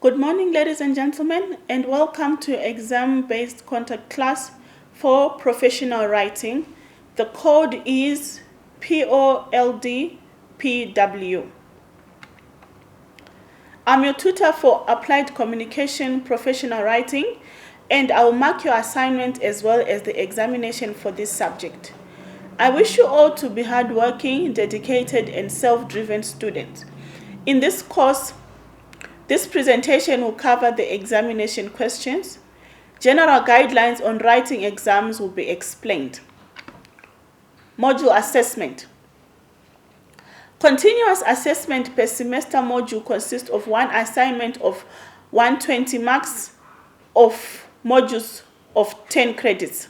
Good morning, ladies and gentlemen, and welcome to exam-based contact class for professional writing. The code is POLDPW. I'm your tutor for applied communication professional writing, and I'll mark your assignment as well as the examination for this subject. I wish you all to be hardworking, dedicated, and self-driven students. In this course, this presentation will cover the examination questions. General guidelines on writing exams will be explained. Module assessment. Continuous assessment per semester module consists of one assignment of 120 marks of modules of 10 credits.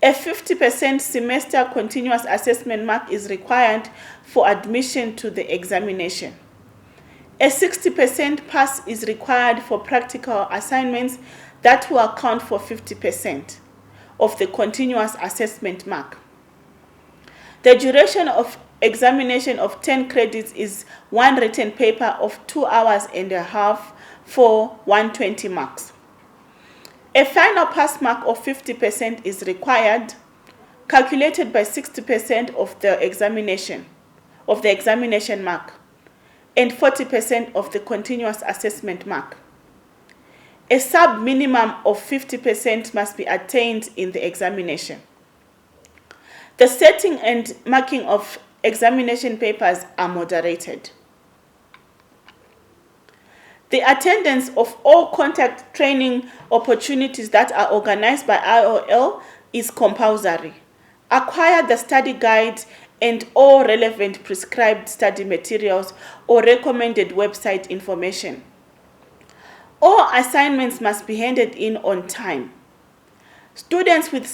A 50% semester continuous assessment mark is required for admission to the examination. A 60% pass is required for practical assignments that will account for 50% of the continuous assessment mark. The duration of examination of 10 credits is one written paper of 2 hours and a half for 120 marks. A final pass mark of 50% is required, calculated by 60% of the examination mark, and 40% of the continuous assessment mark. A sub-minimum of 50% must be attained in the examination. The setting and marking of examination papers are moderated. The attendance of all contact training opportunities that are organized by IOL is compulsory. Acquire the study guide and all relevant prescribed study materials or recommended website information. All assignments must be handed in on time. Students with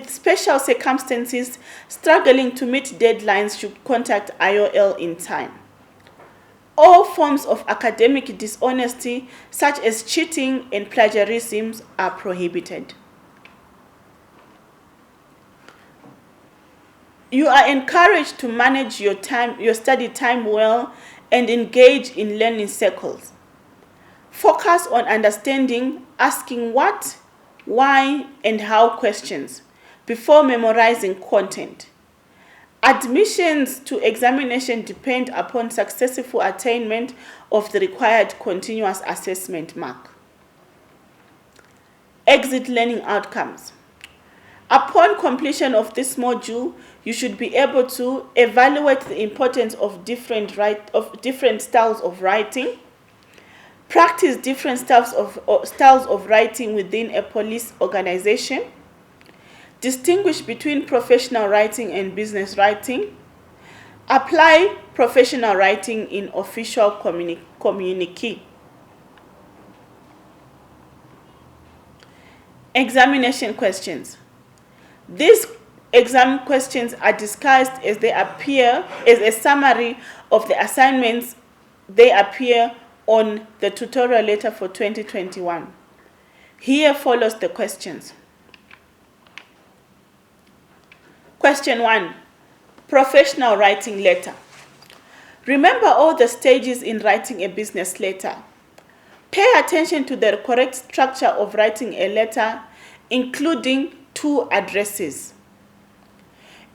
special circumstances struggling to meet deadlines should contact IOL in time. All forms of academic dishonesty, such as cheating and plagiarism, are prohibited. You are encouraged to manage your study time well and engage in learning circles. Focus on understanding, asking what, why, and how questions before memorizing content. Admissions to examination depend upon successful attainment of the required continuous assessment mark. Exit learning outcomes. Upon completion of this module, you should be able to evaluate the importance of different styles of writing, practice different styles of writing within a police organization, distinguish between professional writing and business writing, apply professional writing in official communique. Examination questions. These exam questions are discussed as they appear as a summary of the assignments. They appear on the tutorial letter for 2021. Here follows the questions. Question 1. Professional writing letter. Remember all the stages in writing a business letter. Pay attention to the correct structure of writing a letter, including 2 addresses.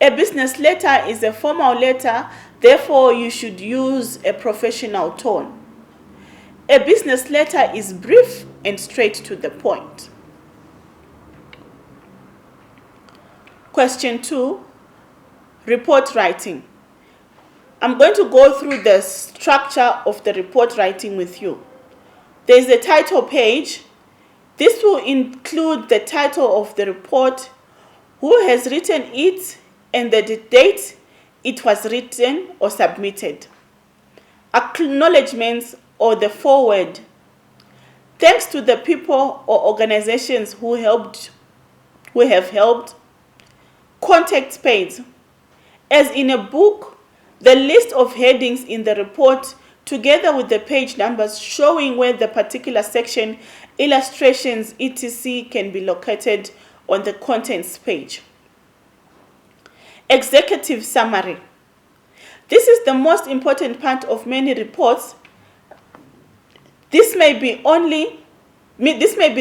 A business letter is a formal letter, therefore you should use a professional tone. A business letter is brief and straight to the point. Question 2, report writing. I'm going to go through the structure of the report writing with you. There is a title page. This will include the title of the report, who has written it, and the date it was written or submitted. Acknowledgements or the foreword. Thanks to the people or organizations who have helped. Contact page. As in a book, the list of headings in the report together with the page numbers showing where the particular section, illustrations, etc. can be located on the contents page. Executive summary. This is the most important part of many reports. This may be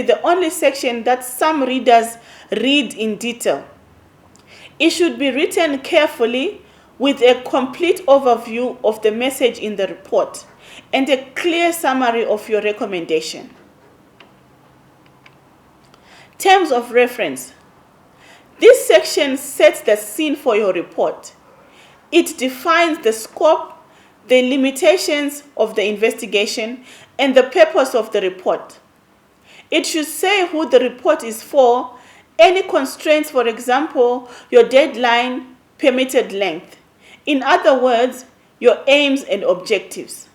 the only section that some readers read in detail. It should be written carefully with a complete overview of the message in the report and a clear summary of your recommendation. Terms of reference. This section sets the scene for your report. It defines the scope, the limitations of the investigation, and the purpose of the report. It should say who the report is for, any constraints, for example, your deadline, permitted length. In other words, your aims and objectives.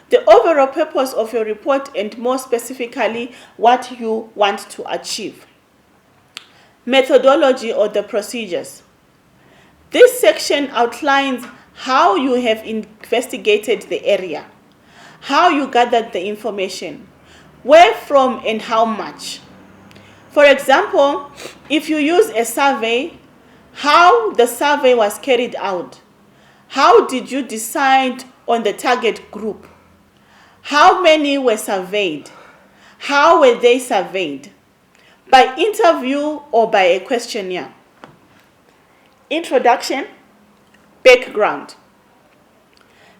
The overall purpose of your report and more specifically what you want to achieve. Methodology or the procedures. This section outlines how you have investigated the area, how you gathered the information, where from and how much. For example, if you use a survey, how the survey was carried out. How did you decide on the target group? How many were surveyed? How were they surveyed? By interview or by a questionnaire? Introduction, background.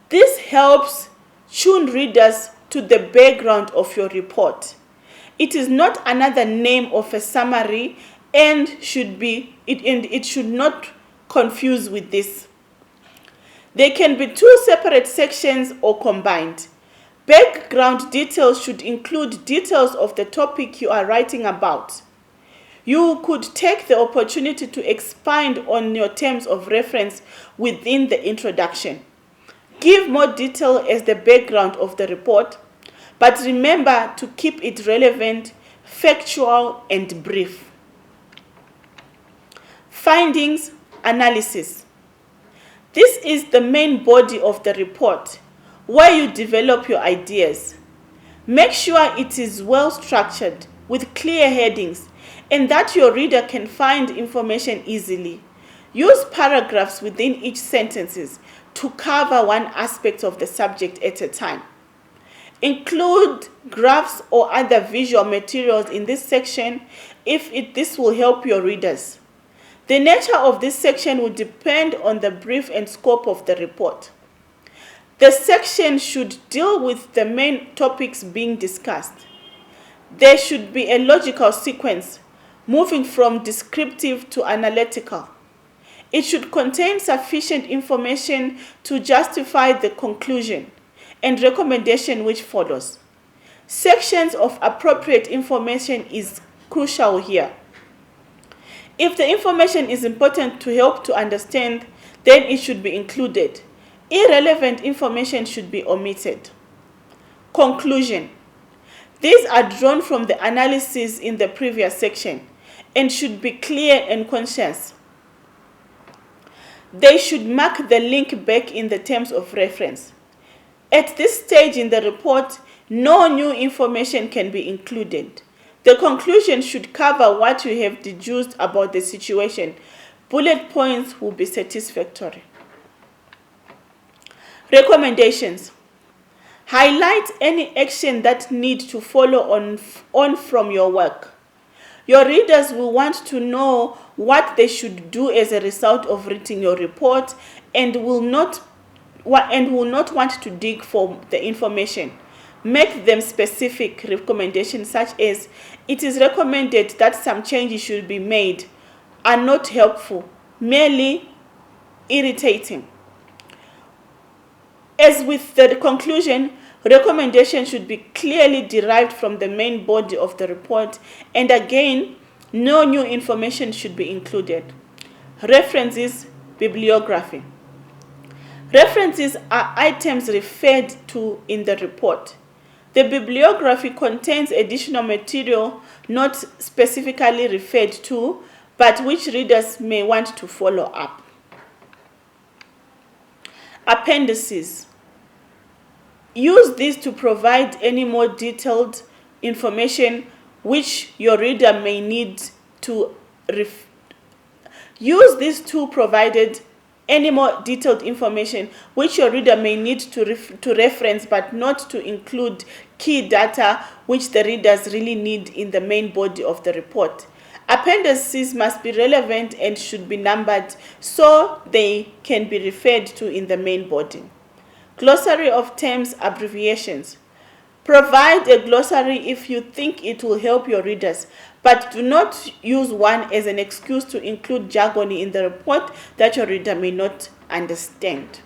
This helps tune readers to the background of your report. It is not another name of a summary and it should not confuse with this. They can be two separate sections or combined. Background details should include details of the topic you are writing about. You could take the opportunity to expand on your terms of reference within the introduction. Give more detail as the background of the report, but remember to keep it relevant, factual, and brief. Findings, analysis. This is the main body of the report, where you develop your ideas. Make sure it is well structured with clear headings and that your reader can find information easily. Use paragraphs within each sentence to cover one aspect of the subject at a time. Include graphs or other visual materials in this section if this will help your readers. The nature of this section will depend on the brief and scope of the report. The section should deal with the main topics being discussed. There should be a logical sequence, moving from descriptive to analytical. It should contain sufficient information to justify the conclusion and recommendation which follows. Sections of appropriate information is crucial here. If the information is important to help to understand, then it should be included. Irrelevant information should be omitted. Conclusion. These are drawn from the analysis in the previous section and should be clear and conscious. They should mark the link back in the terms of reference. At this stage in the report, no new information can be included. The conclusion should cover what you have deduced about the situation. Bullet points will be satisfactory. Recommendations. Highlight any action that needs to follow on from your work. Your readers will want to know what they should do as a result of reading your report and will not want to dig for the information. Make them specific recommendations such as, it is recommended that some changes should be made, are not helpful, merely irritating. As with the conclusion, recommendations should be clearly derived from the main body of the report, and again, no new information should be included. References, bibliography. References are items referred to in the report. The bibliography contains additional material not specifically referred to, but which readers may want to follow up. Appendices. Use these to provide any more detailed information which your reader may need to Use these two provided any more detailed information which your reader may need to reference but not to include key data which the readers really need in the main body of the report. Appendices must be relevant and should be numbered so they can be referred to in the main body. Glossary of terms, abbreviations. Provide a glossary if you think it will help your readers, but do not use one as an excuse to include jargon in the report that your reader may not understand.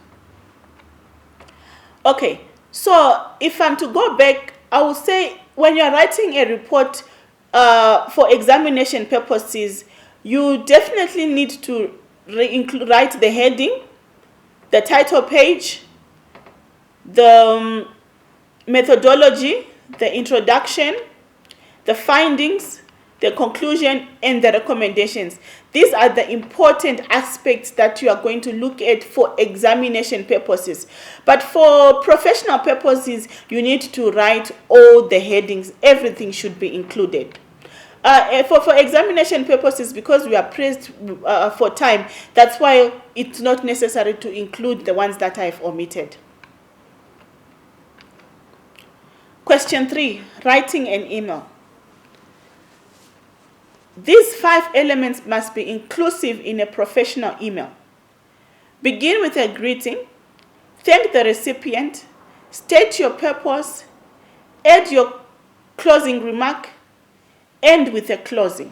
Okay, so if I'm to go back, I will say when you're writing a report for examination purposes, you definitely need to write the heading, the title page, the methodology, the introduction, the findings, the conclusion, and the recommendations. These are the important aspects that you are going to look at for examination purposes. But for professional purposes, you need to write all the headings. Everything should be included. For examination purposes, because we are pressed for time, that's why it's not necessary to include the ones that I've omitted. Question 3, writing an email. These 5 elements must be inclusive in a professional email. Begin with a greeting, thank the recipient, state your purpose, add your closing remark, end with a closing.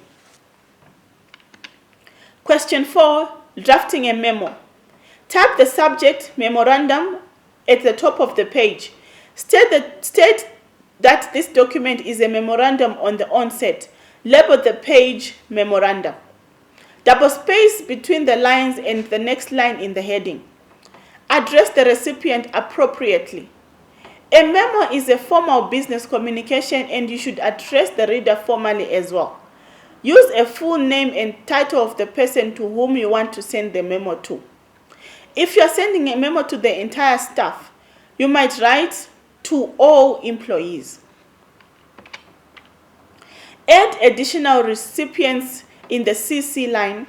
Question 4, drafting a memo. Type the subject memorandum at the top of the page. State that this document is a memorandum on the onset. Label the page memorandum. Double space between the lines and the next line in the heading. Address the recipient appropriately. A memo is a formal business communication and you should address the reader formally as well. Use a full name and title of the person to whom you want to send the memo to. If you are sending a memo to the entire staff, you might write to all employees. Add additional recipients in the CC line.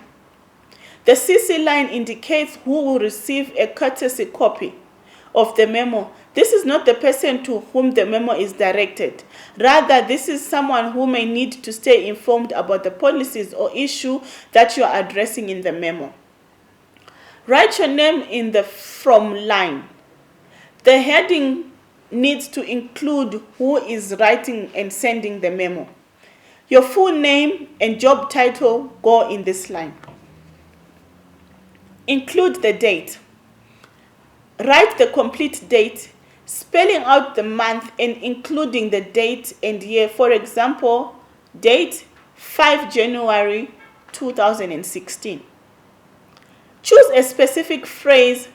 The CC line indicates who will receive a courtesy copy of the memo. This is not the person to whom the memo is directed. Rather, this is someone who may need to stay informed about the policies or issue that you are addressing in the memo. Write your name in the from line. The heading needs to include who is writing and sending the memo. Your full name and job title go in this line. Include the date. Write the complete date, spelling out the month and including the date and year. For example, date 5 January 2016. Choose a specific phrase,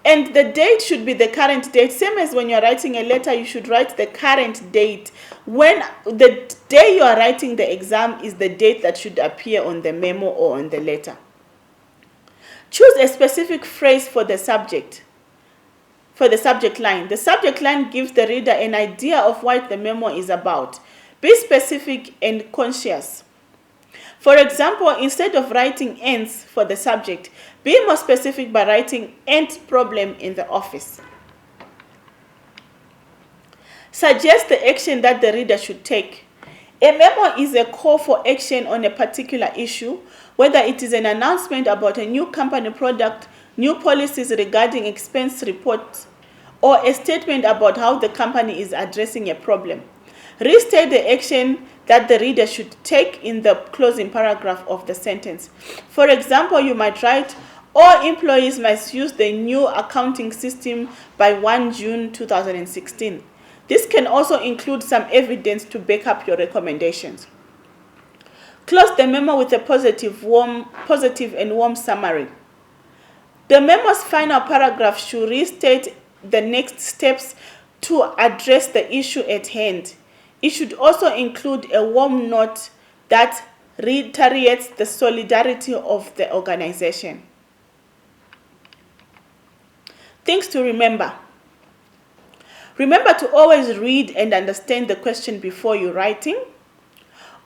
and the date should be the current date. Same as when you're writing a letter, you should write the current date. When the day you are writing the exam is the date that should appear on the memo or on the letter. Choose a specific phrase for the subject line. The subject line gives the reader an idea of what the memo is about. Be specific and conscious. For example, instead of writing ants for the subject, be more specific by writing ant problem in the office. Suggest the action that the reader should take. A memo is a call for action on a particular issue, whether it is an announcement about a new company product, new policies regarding expense reports, or a statement about how the company is addressing a problem. Restate the action that the reader should take in the closing paragraph of the sentence. For example, you might write, all employees must use the new accounting system by 1 June 2016. This can also include some evidence to back up your recommendations. Close the memo with a positive and warm summary. The memo's final paragraph should restate the next steps to address the issue at hand. It should also include a warm note that reiterates the solidarity of the organization. Things to remember. Remember to always read and understand the question before you're writing.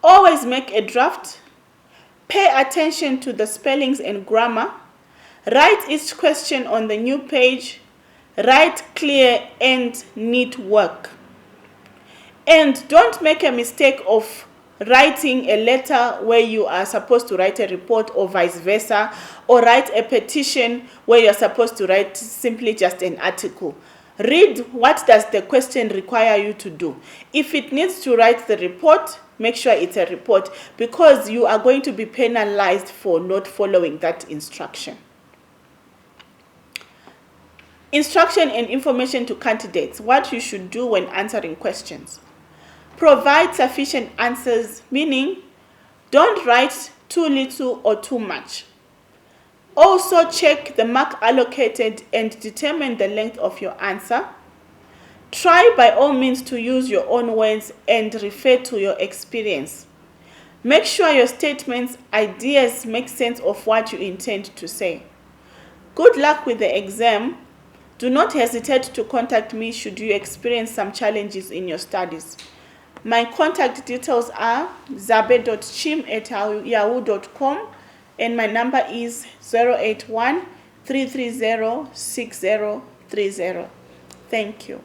Always make a draft. Pay attention to the spellings and grammar. Write each question on the new page. Write clear and neat work. And don't make a mistake of writing a letter where you are supposed to write a report, or vice versa, or write a petition where you're supposed to write simply just an article. Read what does the question require you to do. If it needs to write the report, make sure it's a report, because you are going to be penalized for not following that instruction. Instruction and information to candidates. What you should do when answering questions. Provide sufficient answers, meaning don't write too little or too much. Also check the mark allocated and determine the length of your answer. Try by all means to use your own words and refer to your experience. Make sure your statements, ideas make sense of what you intend to say. Good luck with the exam. Do not hesitate to contact me should you experience some challenges in your studies. My contact details are zabe.chim@yahoo.com, and my number is 081 330 6030. Thank you.